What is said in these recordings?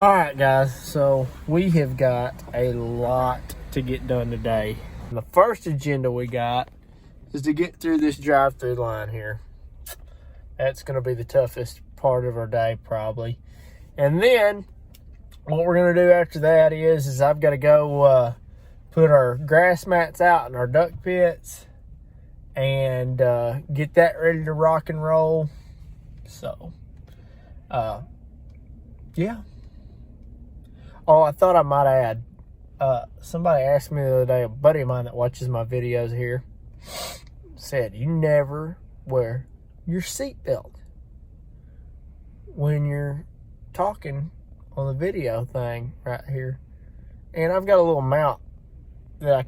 All right, guys, so we have got a lot to get done today. The first agenda we got is to get through this drive-through line here. That's going to be the toughest part of our day, probably. And then what we're going to do after that is I've got to go put our grass mats out in our duck pits and get that ready to rock and roll. So, yeah. Oh, I thought I might add, somebody asked me the other day, a buddy of mine that watches my videos here, said, you never wear your seatbelt when you're talking on the video thing right here. And I've got a little mount that I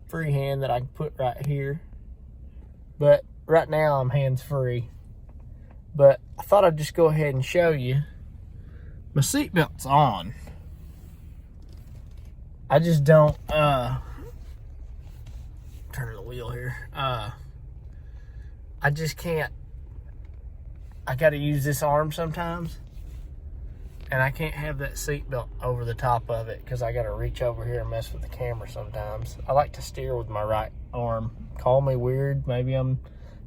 freehand that I can put right here. But right now I'm hands-free. But I thought I'd just go ahead and show you. My seatbelt's on. I just don't, turn the wheel here. I just can't, I gotta use this arm sometimes. And I can't have that seatbelt over the top of it because I gotta reach over here and mess with the camera sometimes. I like to steer with my right arm. Call me weird. Maybe I'm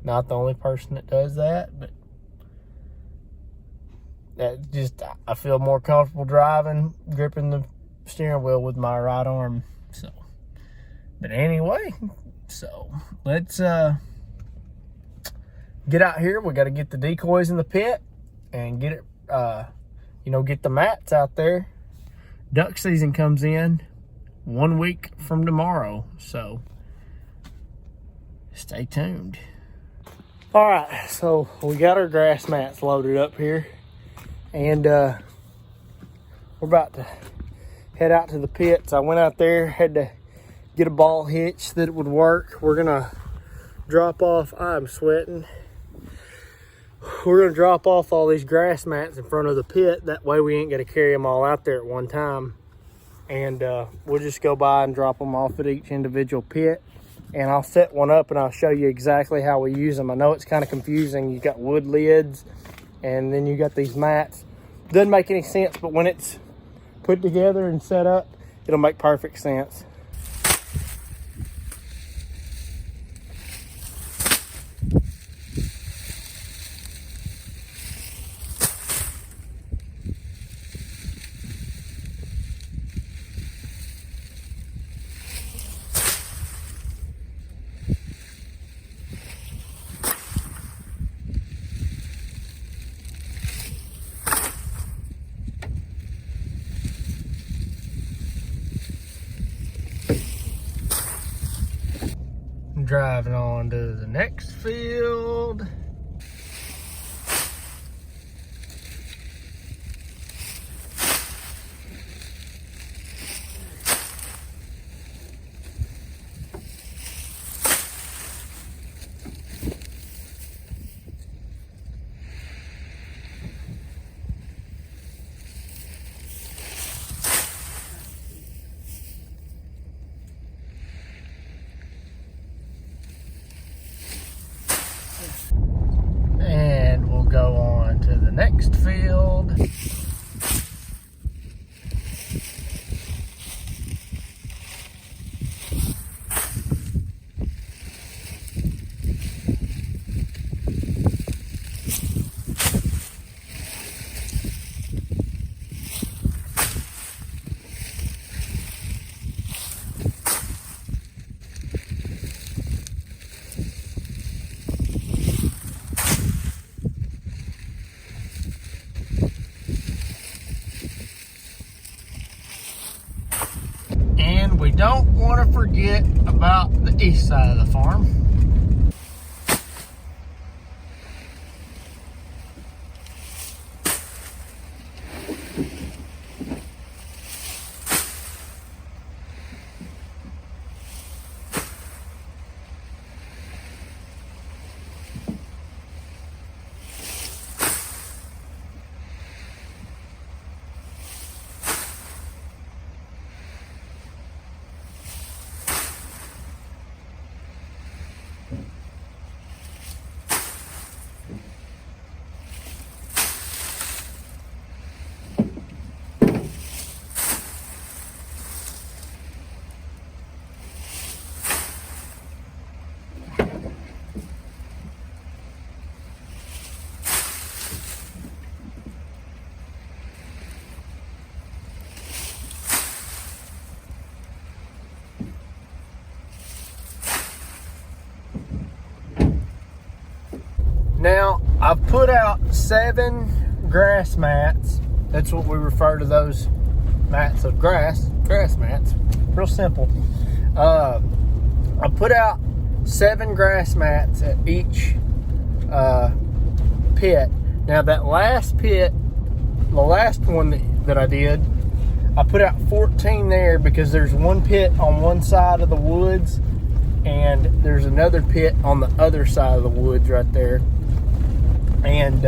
not the only person that does that, but that just, I feel more comfortable driving, gripping the steering wheel with my right arm. So, but anyway, so let's get out here. We got to get the decoys in the pit and get it, get the mats out there. Duck season comes in 1 week from tomorrow, so stay tuned. All right, so we got our grass mats loaded up here. And we're about to head out to the pits. I went out there, had to get a ball hitch that would work. We're gonna drop off, I'm sweating. We're gonna drop off all these grass mats in front of the pit. That way we ain't gonna carry them all out there at one time. And we'll just go by and drop them off at each individual pit. And I'll set one up and I'll show you exactly how we use them. I know it's kind of confusing. You got wood lids and then you got these mats. Doesn't make any sense, but when it's put together and set up, it'll make perfect sense. Driving on to the next field. And we'll go on to the next field. And we don't want to forget about the east side of the farm. I've put out 7 grass mats. That's what we refer to those mats of grass mats. Real simple. I put out 7 grass mats at each pit. Now that last pit, the last one that I did, I put out 14 there because there's one pit on one side of the woods and there's another pit on the other side of the woods right there. And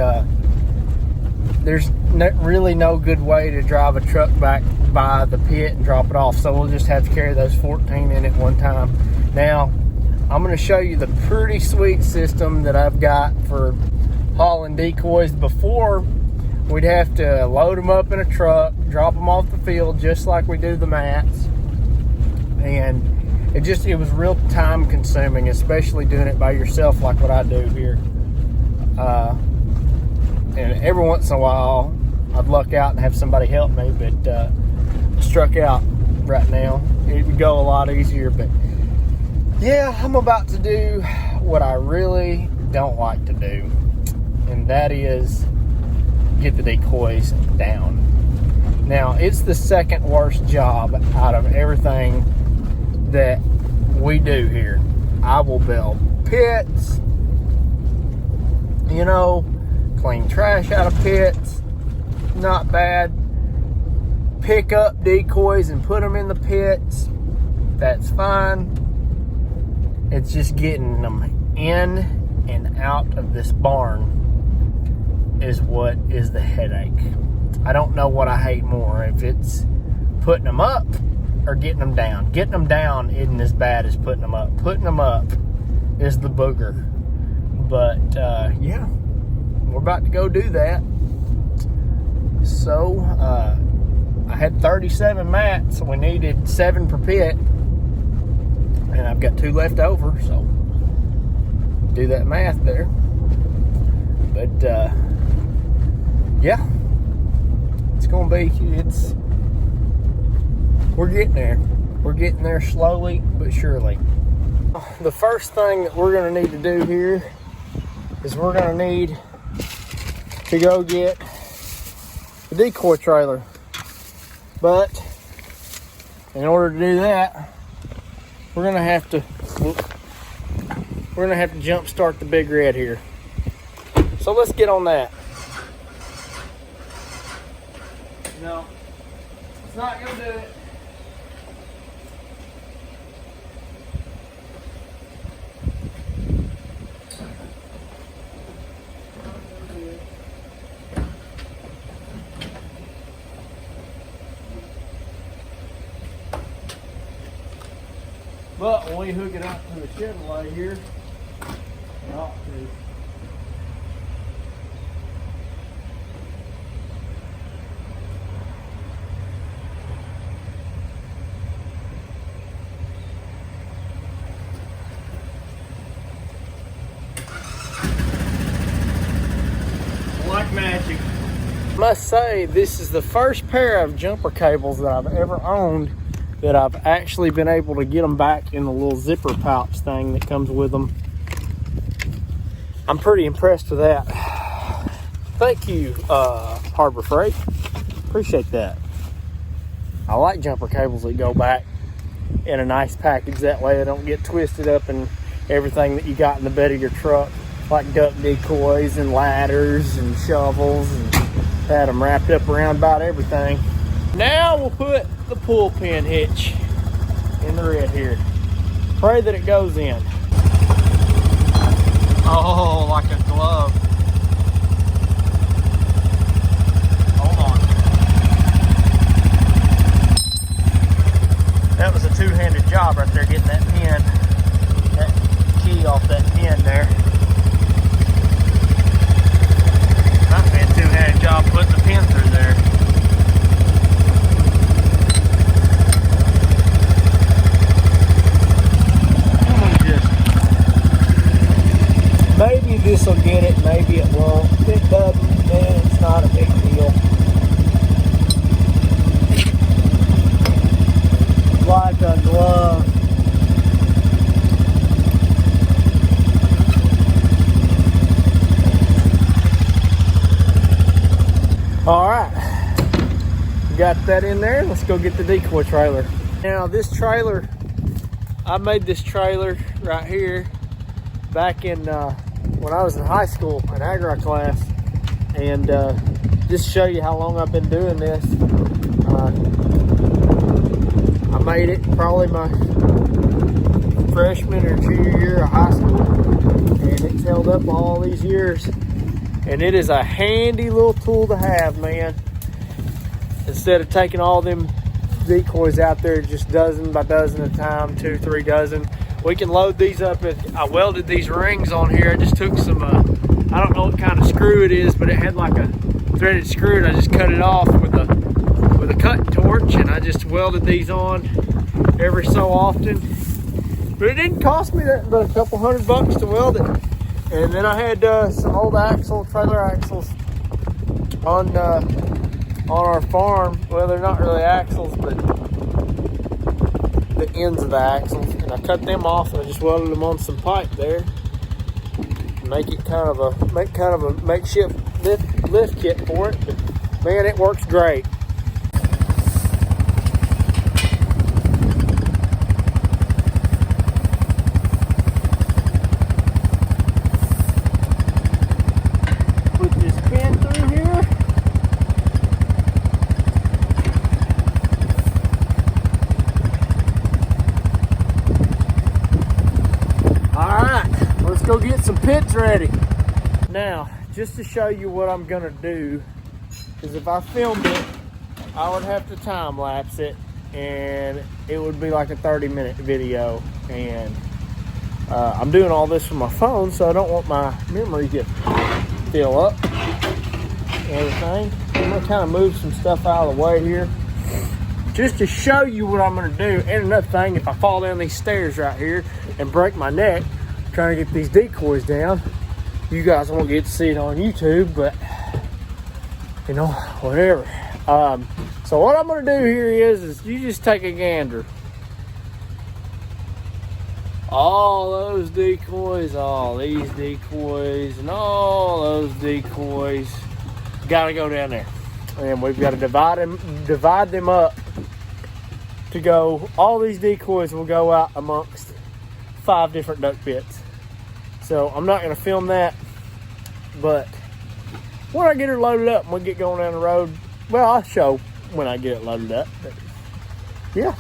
there's really no good way to drive a truck back by the pit and drop it off. So we'll just have to carry those 14 in at one time. Now, I'm going to show you the pretty sweet system that I've got for hauling decoys. Before, we'd have to load them up in a truck, drop them off the field just like we do the mats. And it was real time consuming, especially doing it by yourself like what I do here. And every once in a while, I'd luck out and have somebody help me, but struck out right now. It would go a lot easier, but yeah, I'm about to do what I really don't like to do, and that is get the decoys down. Now, it's the second worst job out of everything that we do here. I will build pits, you know, clean trash out of pits, not bad. Pick up decoys and put them in the pits, that's fine. It's just getting them in and out of this barn is what is the headache. I don't know what I hate more, if it's putting them up or getting them down. Getting them down isn't as bad as putting them up. Putting them up is the booger. But yeah, we're about to go do that. So I had 37 mats, so we needed 7 per pit, and I've got 2 left over, so do that math there. But yeah, it's gonna be, we're getting there. We're getting there slowly but surely. The first thing that we're gonna need to do here is we're gonna need to go get the decoy trailer. But in order to do that, we're gonna have to jump start the big red here. So let's get on that. No, it's not gonna do it. But when we hook it up to the Chevrolet here, it ought to. Like magic. I must say, this is the first pair of jumper cables that I've ever owned that I've actually been able to get them back in the little zipper pouch thing that comes with them. I'm pretty impressed with that. Thank you, Harbor Freight. Appreciate that. I like jumper cables that go back in a nice package. That way they don't get twisted up in everything that you got in the bed of your truck, like duck decoys and ladders and shovels, and had them wrapped up around about everything. Now we'll put the pull pin hitch in the red here. Pray that it goes in. Oh, like a glove. Hold on. That was a two-handed job right there, getting that pin, that key off that pin there. Might be a two-handed job putting the pin through there. Maybe this will get it, maybe got that in there. Let's go get the decoy trailer. Now this trailer, I made this trailer right here back in when I was in high school in agri class, and just to show you how long I've been doing this. I made it probably my freshman or junior year of high school, and it's held up all these years, and it is a handy little tool to have, man. Instead of taking all them decoys out there just dozen by dozen at a time, 2-3 dozen, we can load these up. I welded these rings on here. I just took some I don't know what kind of screw it is, but it had like a threaded screw, and I just cut it off with a cutting torch, and I just welded these on every so often. But it didn't cost me that but a couple $100 to weld it. And then I had some old trailer axles on our farm. Well, they're not really axles, but the ends of the axles. And I cut them off, and I just welded them on some pipe there. Make kind of a makeshift lift kit for it. But man, it works great. Go get some pits ready. Now, just to show you what I'm gonna do, is if I filmed it, I would have to time lapse it, and it would be like a 30-minute video. And I'm doing all this from my phone, so I don't want my memory to fill up and everything. I'm gonna kind of move some stuff out of the way here, just to show you what I'm gonna do. And another thing, if I fall down these stairs right here and break my neck trying to get these decoys down, you guys won't get to see it on YouTube, but you know, whatever. So what I'm gonna do here is you just take a gander. All those decoys, all these decoys, and all those decoys gotta go down there, and we've got to divide them up to go. All these decoys will go out amongst 5 different duck pits. So I'm not going to film that, but when I get her loaded up and we get going down the road, well, I'll show when I get it loaded up. But yeah,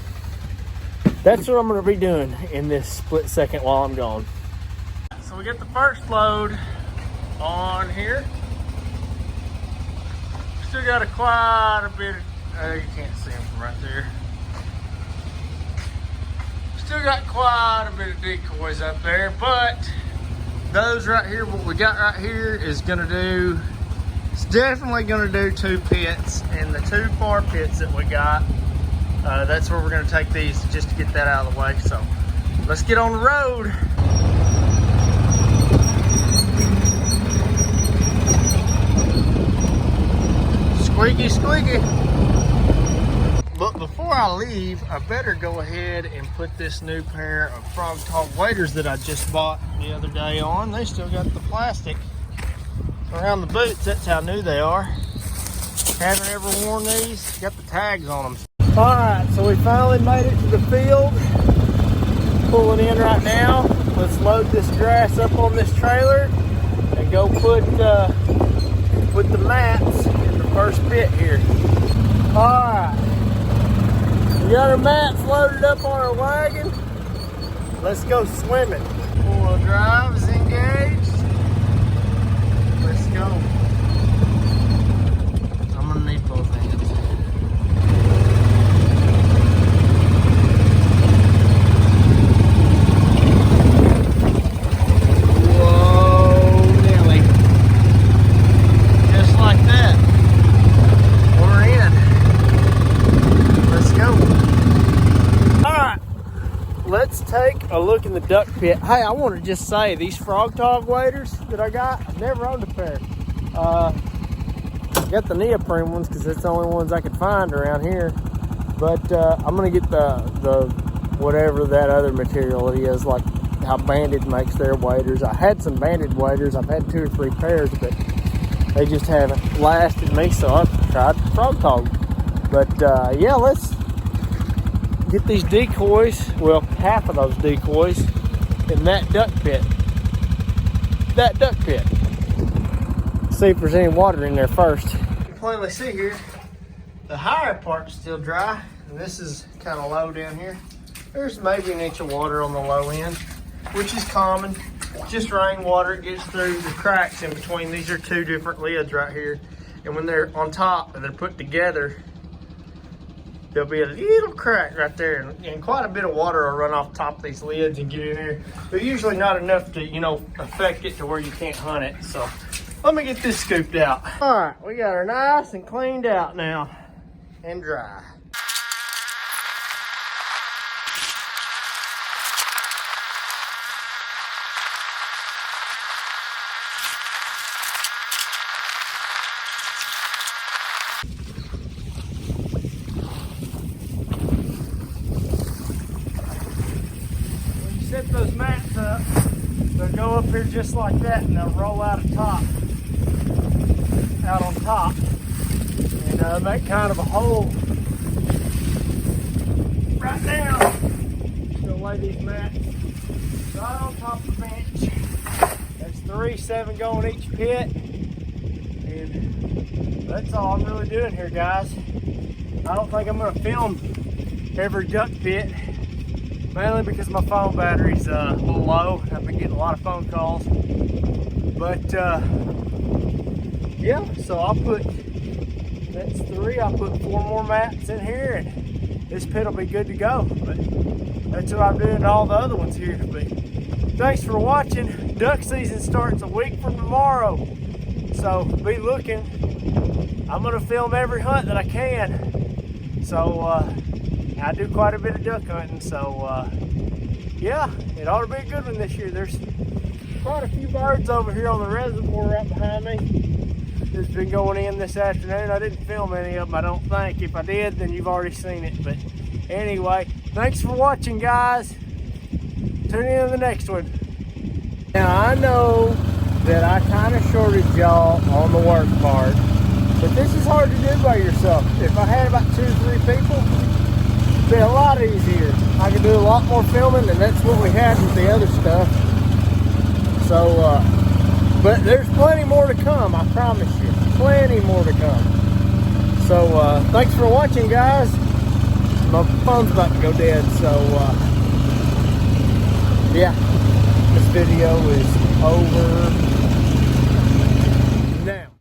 that's what I'm going to be doing in this split second while I'm gone. So we get the first load on here. Still got quite a bit of, you can't see them from right there. Still got quite a bit of decoys up there, but those right here, what we got right here is gonna do, it's definitely gonna do 2 pits, and the 2 far pits that we got, that's where we're gonna take these just to get that out of the way. So let's get on the road. Squeaky, squeaky. But before I leave, I better go ahead and put this new pair of Frog Talk waders that I just bought the other day on. They still got the plastic around the boots. That's how new they are. Haven't ever worn these. Got the tags on them. All right, so we finally made it to the field. Pulling in right now. Let's load this grass up on this trailer and go put the mats in the first pit here. All right. We got our mats loaded up on our wagon. Let's go swimming. 4-wheel drive is engaged. Let's go. I'm gonna need both hands. Whoa, Nelly. Just like that. We're in. Let's go. Let's take a look in the duck pit. Hey, I want to just say, these Frog Talk waders that I got, I've never owned a pair. I got the neoprene ones because that's the only ones I could find around here. But I'm going to get the whatever that other material is, like how Banded makes their waders. I had some Banded waders. I've had 2 or 3 pairs, but they just haven't lasted me, so I've tried Frog Talk But yeah, let's get these decoys, well, half of those decoys in that duck pit. See if there's any water in there first. You can plainly see here, the higher part's still dry, and this is kind of low down here. There's maybe an inch of water on the low end, which is common. Just rainwater, it gets through the cracks in between. These are two different lids right here. And when they're on top and they're put together, there'll be a little crack right there, and quite a bit of water will run off top of these lids and get in there, but usually not enough to, you know, affect it to where you can't hunt it. So let me get this scooped out. All right, we got her nice and cleaned out now and dry. Set those mats up, they'll go up here just like that, and they'll roll out on top, and make kind of a hole right down. Gonna lay these mats right on top of the bench. That's 3, 7 going each pit, and that's all I'm really doing here, guys. I don't think I'm gonna film every duck pit, mainly because my phone battery's a little low. I've been getting a lot of phone calls. But yeah, so that's 3. I'll put 4 more mats in here, and this pit will be good to go. But that's what I'm doing to all the other ones here. But thanks for watching. Duck season starts a week from tomorrow, so be looking. I'm gonna film every hunt that I can. So I do quite a bit of duck hunting, so yeah, it ought to be a good one this year. There's quite a few birds over here on the reservoir right behind me. It's been going in this afternoon. I didn't film any of them, I don't think. If I did, then you've already seen it. But anyway, thanks for watching, guys. Tune in to the next one. Now, I know that I kind of shorted y'all on the work part, but this is hard to do by yourself. If I had about 2 or 3 people, it'd be a lot easier. I could do a lot more filming, and that's what we had with the other stuff. So, but there's plenty more to come, I promise you. Plenty more to come. So, thanks for watching, guys. My phone's about to go dead, so, yeah. This video is over.